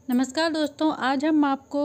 नमस्कार दोस्तों, आज हम आपको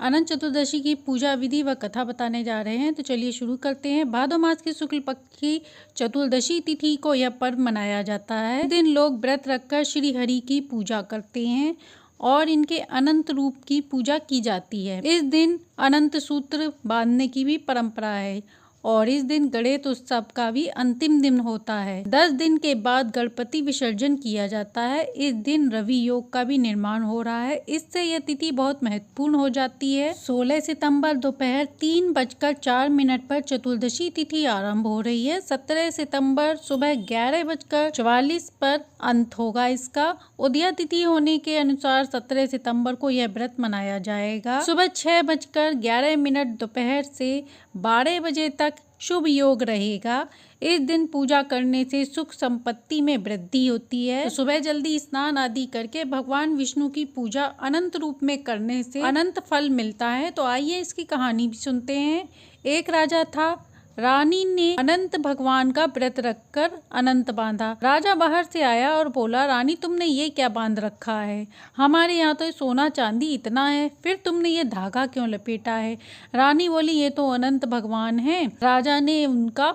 अनंत चतुर्दशी की पूजा विधि व कथा बताने जा रहे हैं। तो चलिए शुरू करते हैं। भादो मास की शुक्ल पक्ष की चतुर्दशी तिथि को यह पर्व मनाया जाता है। इस दिन लोग व्रत रखकर श्री हरि की पूजा करते हैं और इनके अनंत रूप की पूजा की जाती है। इस दिन अनंत सूत्र बांधने की भी परंपरा है और इस दिन गणेश उत्सव का भी अंतिम दिन होता है। 10 दिन के बाद गणपति विसर्जन किया जाता है। इस दिन रवि योग का भी निर्माण हो रहा है। इससे यह तिथि बहुत महत्वपूर्ण हो जाती है। 16 सितंबर दोपहर 3:04 पर चतुर्दशी तिथि आरंभ हो रही है। 17 सितंबर सुबह 11:44 पर अंत होगा इसका। उदया तिथि होने के अनुसार 17 सितंबर को यह व्रत मनाया जाएगा। सुबह 6:11 दोपहर से 12 बजे तक शुभ योग रहेगा। इस दिन पूजा करने से सुख संपत्ति में वृद्धि होती है। तो सुबह जल्दी स्नान आदि करके भगवान विष्णु की पूजा अनंत रूप में करने से अनंत फल मिलता है। तो आइए इसकी कहानी भी सुनते हैं। एक राजा था। रानी ने अनंत भगवान का व्रत रखकर अनंत बांधा। राजा बाहर से आया और बोला, रानी तुमने ये क्या बांध रखा है? हमारे यहाँ तो सोना चांदी इतना है, फिर तुमने ये धागा क्यों लपेटा है? रानी बोली, ये तो अनंत भगवान है। राजा ने उनका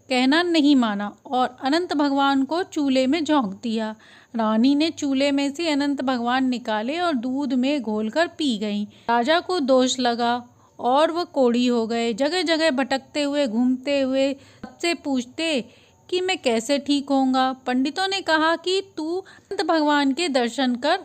कहना नहीं माना और अनंत भगवान को चूल्हे में झोंक दिया। रानी ने चूल्हे में से अनंत भगवान निकाले और दूध में घोलकर पी गई। राजा को दोष लगा और वह कोढ़ी हो गए। जगह जगह भटकते हुए घूमते हुए सबसे पूछते कि मैं कैसे ठीक होऊंगा। पंडितों ने कहा कि तू अनंत भगवान के दर्शन कर,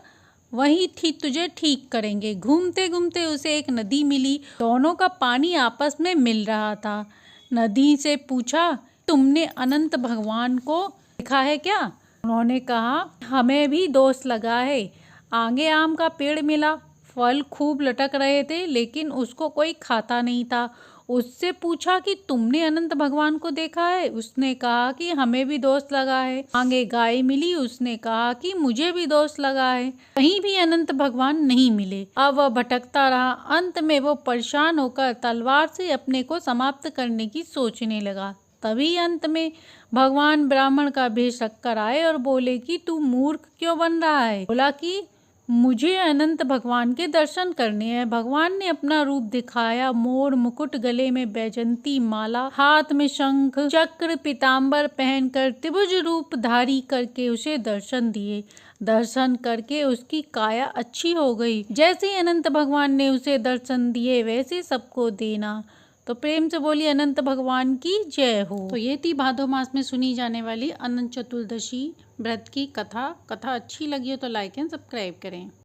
वही तुझे ठीक करेंगे। घूमते घूमते उसे एक नदी मिली। दोनों का पानी आपस में मिल रहा था। नदी से पूछा, तुमने अनंत भगवान को देखा है क्या? उन्होंने कहा, हमें भी दोष लगा है। आगे आम का पेड़ मिला, फल खूब लटक रहे थे, लेकिन उसको कोई खाता नहीं था। उससे पूछा कि तुमने अनंत भगवान को देखा है? उसने कहा कि हमें भी दोष लगा है। आगे गाय मिली, उसने कहा कि मुझे भी दोष लगा है। कहीं भी अनंत भगवान नहीं मिले। अब वह भटकता रहा। अंत में वो परेशान होकर तलवार से अपने को समाप्त करने की सोचने लगा। तभी अंत में भगवान ब्राह्मण का भेष रखकर आए और बोले कि तू मूर्ख क्यों बन रहा है? बोला कि मुझे अनंत भगवान के दर्शन करने हैं। भगवान ने अपना रूप दिखाया। मोर मुकुट, गले में बैजंती माला, हाथ में शंख चक्र, पीताम्बर पहनकर त्रिभुज रूप धारी करके उसे दर्शन दिए। दर्शन करके उसकी काया अच्छी हो गई। जैसे अनंत भगवान ने उसे दर्शन दिए वैसे सबको देना। तो प्रेम से बोली, अनंत भगवान की जय हो। तो ये थी भादो मास में सुनी जाने वाली अनंत चतुर्दशी व्रत की कथा। कथा अच्छी लगी हो तो लाइक एंड सब्सक्राइब करें।